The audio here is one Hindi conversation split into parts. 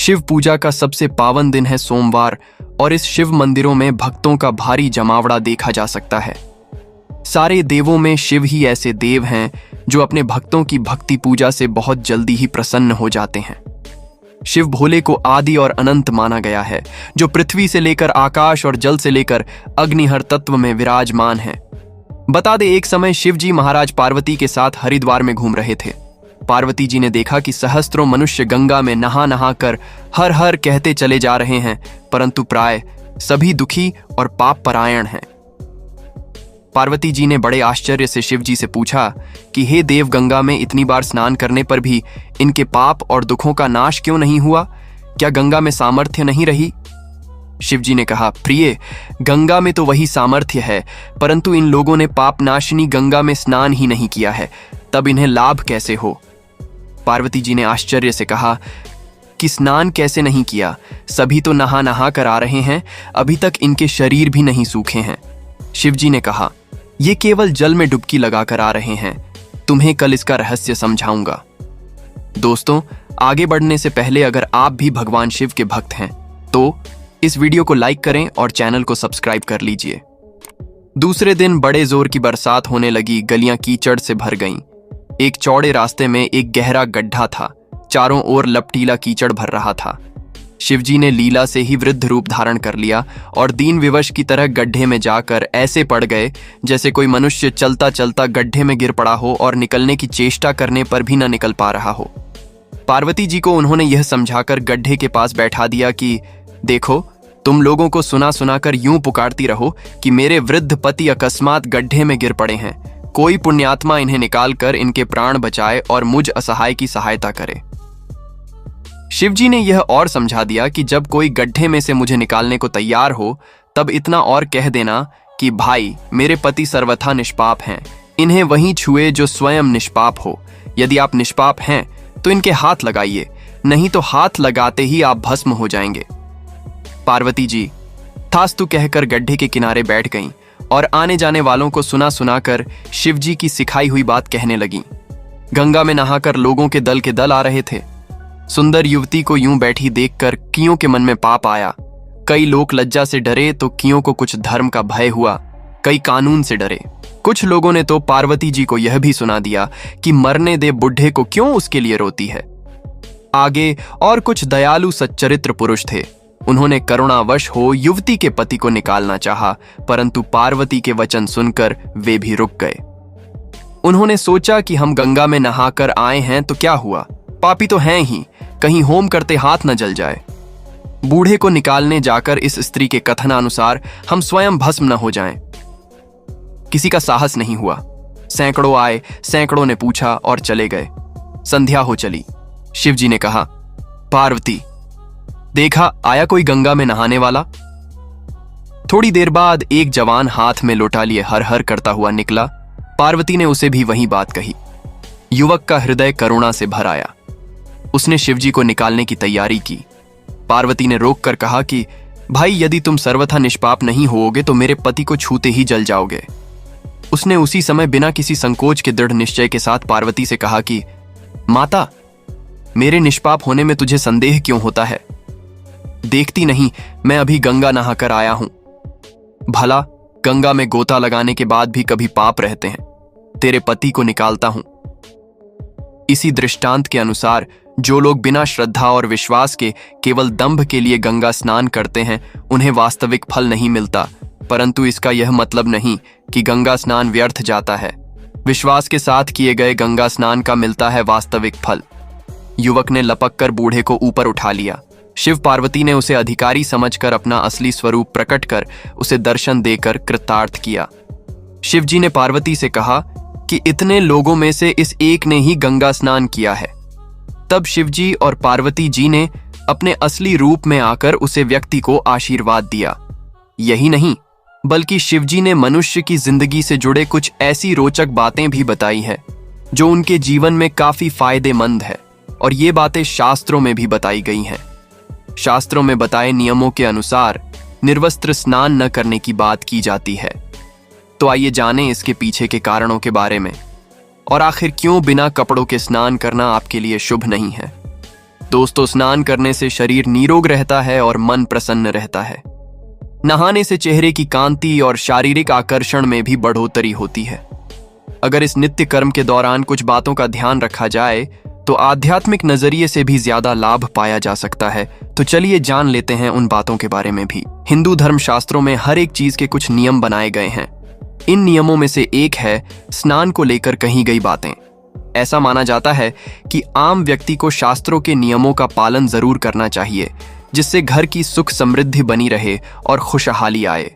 शिव पूजा का सबसे पावन दिन है सोमवार और इस शिव मंदिरों में भक्तों का भारी जमावड़ा देखा जा सकता है। सारे देवों में शिव ही ऐसे देव हैं जो अपने भक्तों की भक्ति पूजा से बहुत जल्दी ही प्रसन्न हो जाते हैं। शिव भोले को आदि और अनंत माना गया है, जो पृथ्वी से लेकर आकाश और जल से लेकर अग्निहर तत्व में विराजमान है। बता दे, एक समय शिव जी महाराज पार्वती के साथ हरिद्वार में घूम रहे थे। पार्वती जी ने देखा कि सहस्त्रों मनुष्य गंगा में नहा नहा कर हर हर कहते चले जा रहे हैं, परंतु प्राय सभी दुखी और पाप परायण हैं। पार्वती जी ने बड़े आश्चर्य से शिव जी से पूछा कि हे देव, गंगा में इतनी बार स्नान करने पर भी इनके पाप और दुखों का नाश क्यों नहीं हुआ? क्या गंगा में सामर्थ्य नहीं रही? शिव जी ने कहा, प्रिय, गंगा में तो वही सामर्थ्य है, परंतु इन लोगों ने पाप नाशिनी गंगा में स्नान ही नहीं किया है, तब इन्हें लाभ कैसे हो? पार्वती जी ने आश्चर्य से कहा कि स्नान कैसे नहीं किया? सभी तो नहा नहा कर आ रहे हैं, अभी तक इनके शरीर भी नहीं सूखे हैं। शिव जी ने कहा, ये केवल जल में डुबकी लगाकर आ रहे हैं, तुम्हें कल इसका रहस्य समझाऊंगा। दोस्तों, आगे बढ़ने से पहले अगर आप भी भगवान शिव के भक्त हैं तो इस वीडियो को लाइक करें और चैनल को सब्सक्राइब कर लीजिए। दूसरे दिन बड़े जोर की बरसात होने लगी, गलियां कीचड़ से भर गईं। एक चौड़े रास्ते में एक गहरा गड्ढा था, चारों ओर लपटीला कीचड़ भर रहा था। शिवजी ने लीला से ही वृद्ध रूप धारण कर लिया और दीन विवश की तरह गड्ढे में जाकर ऐसे पड़ गए जैसे कोई मनुष्य चलता चलता गड्ढे में गिर पड़ा हो और निकलने की चेष्टा करने पर भी न निकल पा रहा हो। पार्वती जी को उन्होंने यह समझाकर गड्ढे के पास बैठा दिया कि देखो, तुम लोगों को सुना सुनाकर यूं पुकारती रहो कि मेरे वृद्ध पति अकस्मात गड्ढे में गिर पड़े हैं, कोई पुण्यात्मा इन्हें निकालकर इनके प्राण बचाए और मुझ असहाय की सहायता करे। शिवजी ने यह और समझा दिया कि जब कोई गड्ढे में से मुझे निकालने को तैयार हो, तब इतना और कह देना कि भाई, मेरे पति सर्वथा निष्पाप हैं, इन्हें वहीं छुए जो स्वयं निष्पाप हो। यदि आप निष्पाप हैं तो इनके हाथ लगाइए, नहीं तो हाथ लगाते ही आप भस्म हो जाएंगे। पार्वती जी थास्तु कहकर गड्ढे के किनारे बैठ गईं और आने जाने वालों को सुना सुनाकर शिवजी की सिखाई हुई बात कहने लगीं। गंगा में नहाकर लोगों के दल आ रहे थे। सुंदर युवती को यूं बैठी देखकर कियों के मन में पाप आया। कई लोग लज्जा से डरे तो कियों को कुछ धर्म का भय हुआ, कई कानून से डरे। कुछ लोगों ने तो पार्वती जी को यह भी सुना दिया कि मरने दे बुढ़े को, क्यों उसके लिए रोती है। आगे और कुछ दयालु सच्चरित्र पुरुष थे। उन्होंने करुणावश हो युवती के पति को निकालना चाहा, परंतु पार्वती के वचन सुनकर वे भी रुक गए। उन्होंने सोचा कि हम गंगा में नहाकर आए हैं तो क्या हुआ, पापी तो हैं ही, कहीं होम करते हाथ न जल जाए। बूढ़े को निकालने जाकर इस स्त्री के कथनानुसार हम स्वयं भस्म न हो जाएं। किसी का साहस नहीं हुआ। सैकड़ों आए, सैकड़ों ने पूछा और चले गए। संध्या हो चली। शिवजी ने कहा, पार्वती, देखा आया कोई गंगा में नहाने वाला? थोड़ी देर बाद एक जवान हाथ में लोटा लिए हर हर करता हुआ निकला। पार्वती ने उसे भी वही बात कही। युवक का हृदय करुणा से भर आया। उसने शिवजी को निकालने की तैयारी की। पार्वती ने रोक कर कहा कि भाई, यदि तुम सर्वथा निष्पाप नहीं होोगे तो मेरे पति को छूते ही जल जाओगे। उसने उसी समय बिना किसी संकोच के दृढ़ निश्चय के साथ पार्वती से कहा कि माता, मेरे निष्पाप होने में तुझे संदेह क्यों होता है? देखती नहीं, मैं अभी गंगा नहाकर आया हूं। भला गंगा में गोता लगाने के बाद भी कभी पाप रहते हैं। तेरे पति को निकालता हूं। इसी दृष्टांत के अनुसार जो लोग बिना श्रद्धा और विश्वास के केवल दंभ के लिए गंगा स्नान करते हैं, उन्हें वास्तविक फल नहीं मिलता, परंतु इसका यह मतलब नहीं कि गंगा स्नान व्यर्थ जाता है। विश्वास के साथ किए गए गंगा स्नान का मिलता है वास्तविक फल। युवक ने लपक कर बूढ़े को ऊपर उठा लिया। शिव पार्वती ने उसे अधिकारी समझकर अपना असली स्वरूप प्रकट कर उसे दर्शन देकर कृतार्थ किया। शिवजी ने पार्वती से कहा कि इतने लोगों में से इस एक ने ही गंगा स्नान किया है। तब शिवजी और पार्वती जी ने अपने असली रूप में आकर उसे व्यक्ति को आशीर्वाद दिया। यही नहीं, बल्कि शिवजी ने मनुष्य की जिंदगी से जुड़े कुछ ऐसी रोचक बातें भी बताई है जो उनके जीवन में काफी फायदेमंद है, और ये बातें शास्त्रों में भी बताई गई हैं। शास्त्रों में बताए नियमों के अनुसार निर्वस्त्र स्नान न करने की बात की जाती है। तो आइए जानें इसके पीछे के कारणों के बारे में, और आखिर क्यों बिना कपड़ों के स्नान करना आपके लिए शुभ नहीं है। दोस्तों, स्नान करने से शरीर निरोग रहता है और मन प्रसन्न रहता है। नहाने से चेहरे की कांति और शारीरिक आकर्षण में भी बढ़ोतरी होती है। अगर इस नित्य कर्म के दौरान कुछ बातों का ध्यान रखा जाए तो आध्यात्मिक नजरिए से भी ज्यादा लाभ पाया जा सकता है। तो चलिए जान लेते हैं उन बातों के बारे में भी। हिंदू धर्म शास्त्रों में हर एक चीज के कुछ नियम बनाए गए हैं। इन नियमों में से एक है स्नान को लेकर कही गई बातें। ऐसा माना जाता है कि आम व्यक्ति को शास्त्रों के नियमों का पालन जरूर करना चाहिए, जिससे घर की सुख समृद्धि बनी रहे और खुशहाली आए।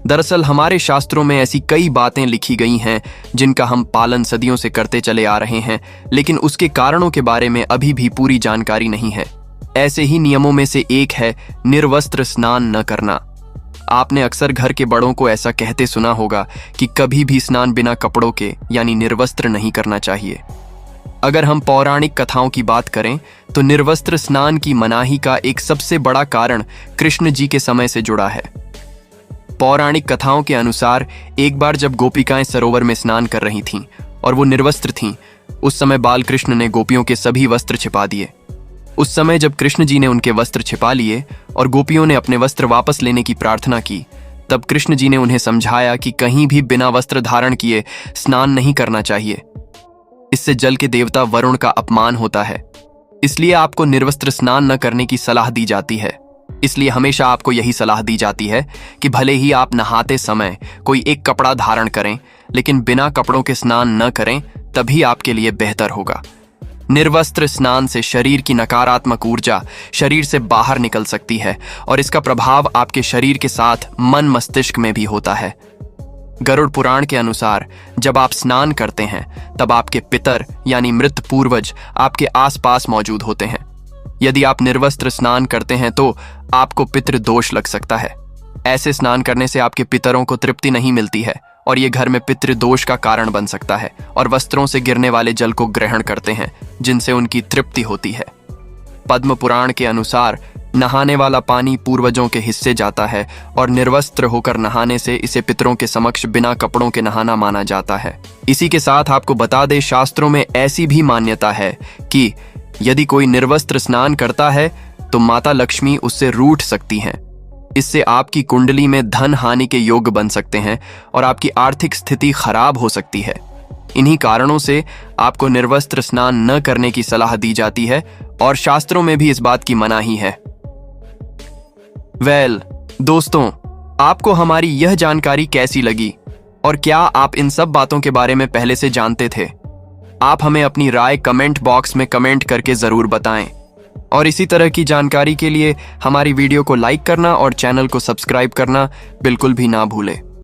दरअसल हमारे शास्त्रों में ऐसी कई बातें लिखी गई हैं जिनका हम पालन सदियों से करते चले आ रहे हैं, लेकिन उसके कारणों के बारे में अभी भी पूरी जानकारी नहीं है। ऐसे ही नियमों में से एक है निर्वस्त्र स्नान न करना। आपने अक्सर घर के बड़ों को ऐसा कहते सुना होगा कि कभी भी स्नान बिना कपड़ों के यानी निर्वस्त्र नहीं करना चाहिए। अगर हम पौराणिक कथाओं की बात करें तो निर्वस्त्र स्नान की मनाही का एक सबसे बड़ा कारण कृष्ण जी के समय से जुड़ा है। पौराणिक कथाओं के अनुसार एक बार जब गोपिकाएं सरोवर में स्नान कर रही थीं और वो निर्वस्त्र थीं, उस समय बाल कृष्ण ने गोपियों के सभी वस्त्र छिपा दिए। उस समय जब कृष्ण जी ने उनके वस्त्र छिपा लिए और गोपियों ने अपने वस्त्र वापस लेने की प्रार्थना की, तब कृष्ण जी ने उन्हें समझाया कि कहीं भी बिना वस्त्र धारण किए स्नान नहीं करना चाहिए। इससे जल के देवता वरुण का अपमान होता है। इसलिए आपको निर्वस्त्र स्नान न करने की सलाह दी जाती है। इसलिए हमेशा आपको यही सलाह दी जाती है कि भले ही आप नहाते समय कोई एक कपड़ा धारण करें, लेकिन बिना कपड़ों के स्नान न करें, तभी आपके लिए बेहतर होगा। निर्वस्त्र स्नान से शरीर की नकारात्मक ऊर्जा शरीर से बाहर निकल सकती है और इसका प्रभाव आपके शरीर के साथ मन मस्तिष्क में भी होता है। गरुड़ पुराण के अनुसार जब आप स्नान करते हैं तब आपके पितर यानी मृत पूर्वज आपके आसपास मौजूद होते हैं। यदि आप निर्वस्त्र स्नान करते हैं तो आपको पितृदोष लग सकता है। ऐसे स्नान करने से आपके पितरों को तृप्ति नहीं मिलती है और ये घर में पितृदोष का कारण बन सकता है और वस्त्रों से गिरने वाले जल को ग्रहण करते हैं, जिनसे उनकी तृप्ति होती है। पद्म पुराण के अनुसार नहाने वाला पानी पूर्वजों के हिस्से जाता है और निर्वस्त्र होकर नहाने से इसे पितरों के समक्ष बिना कपड़ों के नहाना माना जाता है। इसी के साथ आपको बता दें, शास्त्रों में ऐसी भी मान्यता है कि यदि कोई निर्वस्त्र स्नान करता है तो माता लक्ष्मी उससे रूठ सकती हैं। इससे आपकी कुंडली में धन हानि के योग बन सकते हैं और आपकी आर्थिक स्थिति खराब हो सकती है। इन्हीं कारणों से आपको निर्वस्त्र स्नान न करने की सलाह दी जाती है और शास्त्रों में भी इस बात की मनाही है। दोस्तों, आपको हमारी यह जानकारी कैसी लगी और क्या आप इन सब बातों के बारे में पहले से जानते थे? आप हमें अपनी राय कमेंट बॉक्स में कमेंट करके जरूर बताएं और इसी तरह की जानकारी के लिए हमारी वीडियो को लाइक करना और चैनल को सब्सक्राइब करना बिल्कुल भी ना भूलें।